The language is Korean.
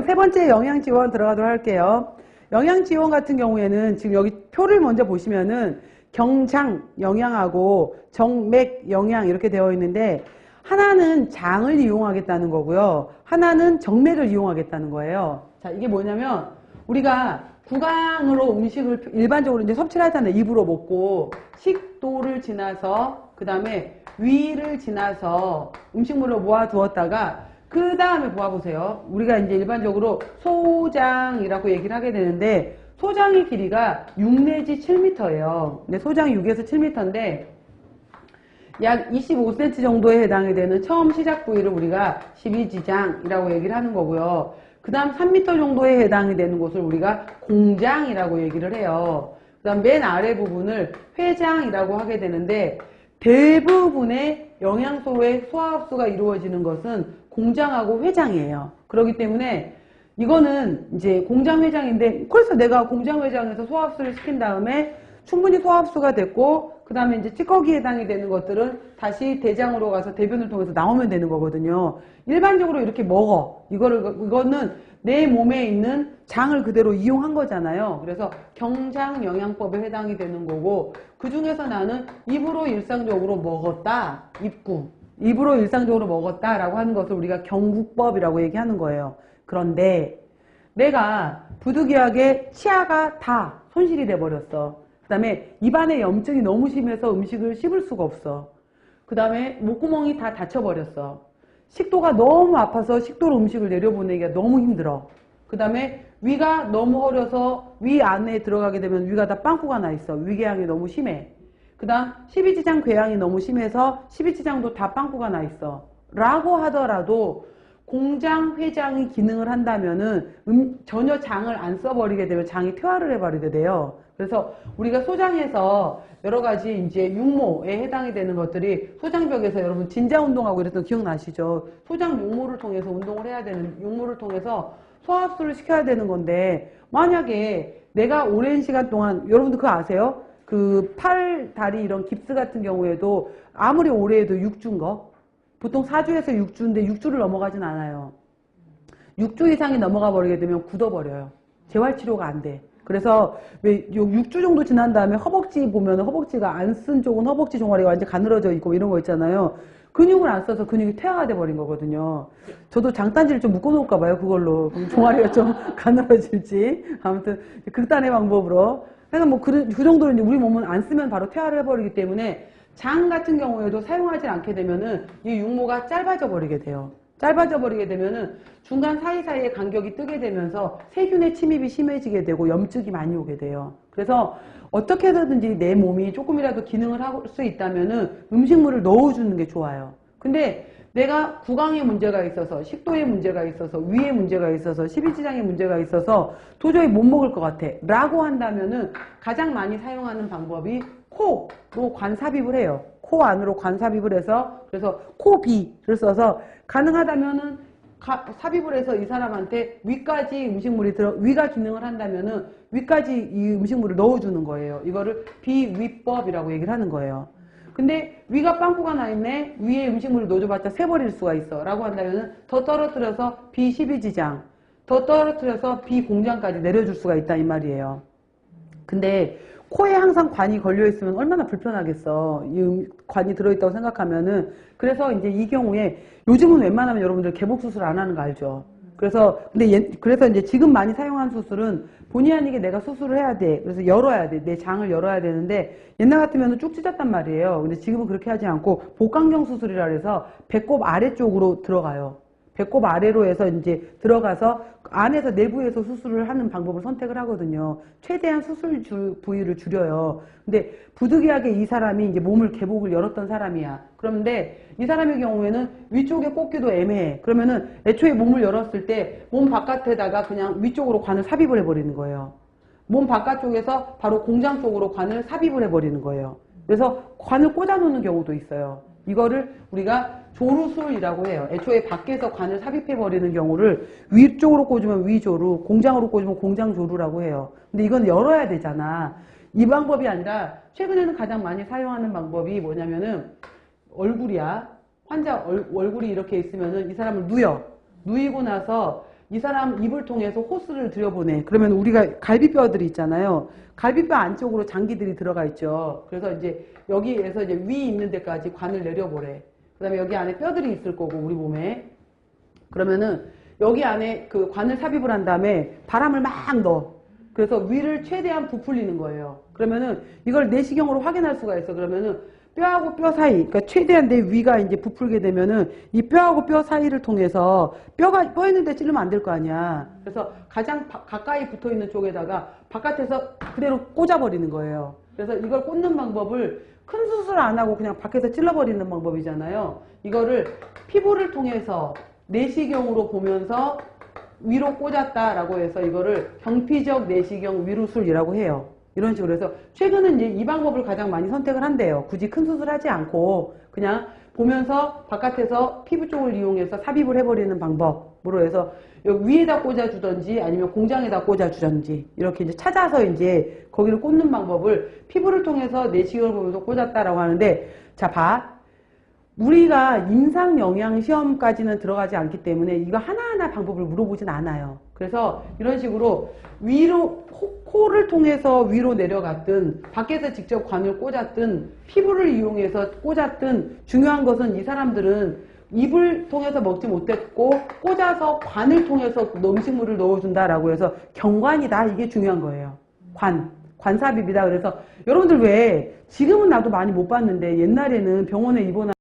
세 번째 영양 지원 들어가도록 할게요. 영양 지원 같은 경우에는 지금 여기 표를 먼저 보시면은 경장 영양하고 정맥 영양 이렇게 되어 있는데 하나는 장을 이용하겠다는 거고요. 하나는 정맥을 이용하겠다는 거예요. 자, 이게 뭐냐면 우리가 구강으로 음식을 일반적으로 이제 섭취를 하잖아요. 입으로 먹고 식도를 지나서 그 다음에 위를 지나서 음식물로 모아두었다가 그 다음에 모아보세요. 우리가 이제 일반적으로 소장이라고 얘기를 하게 되는데 소장의 길이가 6 내지 7m예요. 근데 소장이 6에서 7m인데 약 25cm 정도에 해당이 되는 처음 시작 부위를 우리가 12지장이라고 얘기를 하는 거고요. 그 다음 3m 정도에 해당이 되는 곳을 우리가 공장이라고 얘기를 해요. 그 다음 맨 아래 부분을 회장이라고 하게 되는데 대부분의 영양소의 소화흡수가 이루어지는 것은 공장하고 회장이에요. 그렇기 때문에 이거는 이제 공장 회장인데 그래서 내가 공장 회장에서 소화흡수를 시킨 다음에 충분히 소화흡수가 됐고 그 다음에 이제 찌꺼기에 해당이 되는 것들은 다시 대장으로 가서 대변을 통해서 나오면 되는 거거든요. 일반적으로 이렇게 먹어. 이거는 내 몸에 있는 장을 그대로 이용한 거잖아요. 그래서 경장 영양법에 해당이 되는 거고 그 중에서 나는 입으로 일상적으로 먹었다. 입으로 일상적으로 먹었다라고 하는 것을 우리가 경구법이라고 얘기하는 거예요. 그런데 내가 부득이하게 치아가 다 손실이 돼버렸어. 그 다음에 입안에 염증이 너무 심해서 음식을 씹을 수가 없어. 그 다음에 목구멍이 다 닫혀버렸어. 식도가 너무 아파서 식도로 음식을 내려보내기가 너무 힘들어. 그 다음에 위가 너무 허려서 위 안에 들어가게 되면 위가 다 빵꾸가 나 있어. 위궤양이 너무 심해. 그 다음 12지장 궤양이 너무 심해서 12지장도 다 빵꾸가 나 있어. 라고 하더라도 공장, 회장이 기능을 한다면은 전혀 장을 안 써버리게 되면 장이 퇴화를 해버리게 돼요. 그래서 우리가 소장에서 여러 가지 이제 육모에 해당이 되는 것들이 소장벽에서 여러분 진자 운동하고 이랬던 거 기억나시죠? 소장 육모를 통해서 운동을 해야 되는, 육모를 통해서 소화흡수를 시켜야 되는 건데 만약에 내가 오랜 시간 동안 여러분들 그거 아세요? 그 팔, 다리 이런 깁스 같은 경우에도 아무리 오래 해도 6주인 거? 보통 4주에서 6주인데 6주를 넘어가진 않아요. 6주 이상이 넘어가 버리게 되면 굳어버려요. 재활치료가 안 돼. 그래서 왜 6주 정도 지난 다음에 허벅지 보면 허벅지가 안 쓴 쪽은 허벅지 종아리가 완전 가늘어져 있고 이런 거 있잖아요. 근육을 안 써서 근육이 퇴화가 돼 버린 거거든요. 저도 장단지를 좀 묶어 놓을까 봐요. 그걸로. 종아리가 좀 가늘어질지. 아무튼 극단의 방법으로. 그래서 뭐 그 정도로 이제 우리 몸은 안 쓰면 바로 퇴화를 해버리기 때문에 장 같은 경우에도 사용하지 않게 되면은 이 육모가 짧아져 버리게 돼요. 짧아져 버리게 되면은 중간 사이사이에 간격이 뜨게 되면서 세균의 침입이 심해지게 되고 염증이 많이 오게 돼요. 그래서 어떻게 해서든지 내 몸이 조금이라도 기능을 할 수 있다면은 음식물을 넣어주는 게 좋아요. 근데 내가 구강에 문제가 있어서 식도에 문제가 있어서 위에 문제가 있어서 12지장에 문제가 있어서 도저히 못 먹을 것 같아 라고 한다면은 가장 많이 사용하는 방법이 코로 관삽입을 해요. 코 안으로 관삽입을 해서 그래서 코비를 써서 가능하다면은 삽입을 해서 이 사람한테 위까지 음식물이 위가 기능을 한다면은 위까지 이 음식물을 넣어주는 거예요. 이거를 비위법이라고 얘기를 하는 거예요. 근데 위가 빵꾸가 나 있네. 위에 음식물을 넣어줘봤자 새버릴 수가 있어. 라고 한다면은 더 떨어뜨려서 B12지장, 더 떨어뜨려서 B공장까지 내려줄 수가 있다 이 말이에요. 근데 코에 항상 관이 걸려있으면 얼마나 불편하겠어. 이 관이 들어있다고 생각하면은. 그래서 이제 이 경우에 요즘은 웬만하면 여러분들 개복 수술 안 하는 거 알죠? 그래서 그래서 이제 지금 많이 사용하는 수술은 본의 아니게 내가 수술을 해야 돼. 그래서 열어야 돼. 내 장을 열어야 되는데 옛날 같으면 쭉 찢었단 말이에요. 근데 지금은 그렇게 하지 않고 복강경 수술이라 해서 배꼽 아래쪽으로 들어가요. 배꼽 아래로 해서 이제 들어가서 안에서 내부에서 수술을 하는 방법을 선택을 하거든요. 최대한 수술 부위를 줄여요. 근데 부득이하게 이 사람이 이제 몸을 개복을 열었던 사람이야. 그런데 이 사람의 경우에는 위쪽에 꽂기도 애매해. 그러면은 애초에 몸을 열었을 때 몸 바깥에다가 그냥 위쪽으로 관을 삽입을 해버리는 거예요. 몸 바깥쪽에서 바로 공장 쪽으로 관을 삽입을 해버리는 거예요. 그래서 관을 꽂아놓는 경우도 있어요. 이거를 우리가 조루술이라고 해요. 애초에 밖에서 관을 삽입해버리는 경우를 위쪽으로 꽂으면 위조루, 공장으로 꽂으면 공장조루라고 해요. 근데 이건 열어야 되잖아. 이 방법이 아니라 최근에는 가장 많이 사용하는 방법이 뭐냐면은 얼굴이야. 환자 얼굴이 이렇게 있으면은 이 사람을 누여. 누이고 나서 이 사람 입을 통해서 호스를 들여보내. 그러면 우리가 갈비뼈들이 있잖아요. 갈비뼈 안쪽으로 장기들이 들어가 있죠. 그래서 이제 여기에서 이제 위 있는 데까지 관을 내려보래. 그 다음에 여기 안에 뼈들이 있을 거고, 우리 몸에. 그러면은 여기 안에 그 관을 삽입을 한 다음에 바람을 막 넣어. 그래서 위를 최대한 부풀리는 거예요. 그러면은 이걸 내시경으로 확인할 수가 있어. 그러면은 뼈하고 뼈 사이, 그러니까 최대한 내 위가 이제 부풀게 되면은 이 뼈하고 뼈 사이를 통해서 뼈 있는데 찌르면 안 될 거 아니야. 그래서 가장 가까이 붙어 있는 쪽에다가 바깥에서 그대로 꽂아버리는 거예요. 그래서 이걸 꽂는 방법을 큰 수술 안 하고 그냥 밖에서 찔러버리는 방법이잖아요. 이거를 피부를 통해서 내시경으로 보면서 위로 꽂았다라고 해서 이거를 경피적 내시경 위로술이라고 해요. 이런 식으로 해서 최근은 이제 이 방법을 가장 많이 선택을 한대요. 굳이 큰 수술하지 않고 그냥 보면서 바깥에서 피부 쪽을 이용해서 삽입을 해버리는 방법으로 해서 여기 위에다 꽂아주던지 아니면 공장에다 꽂아주던지 이렇게 이제 찾아서 이제 거기를 꽂는 방법을 피부를 통해서 내시경을 보면서 꽂았다라고 하는데, 자, 봐. 우리가 임상영양시험까지는 들어가지 않기 때문에 이거 하나하나 방법을 물어보진 않아요. 그래서 이런 식으로 위로 코를 통해서 위로 내려갔든 밖에서 직접 관을 꽂았든 피부를 이용해서 꽂았든 중요한 것은 이 사람들은 입을 통해서 먹지 못했고 꽂아서 관을 통해서 음식물을 넣어준다라고 해서 경관이다. 이게 중요한 거예요. 관삽입이다. 그래서 여러분들 왜 지금은 나도 많이 못 봤는데 옛날에는 병원에 입원한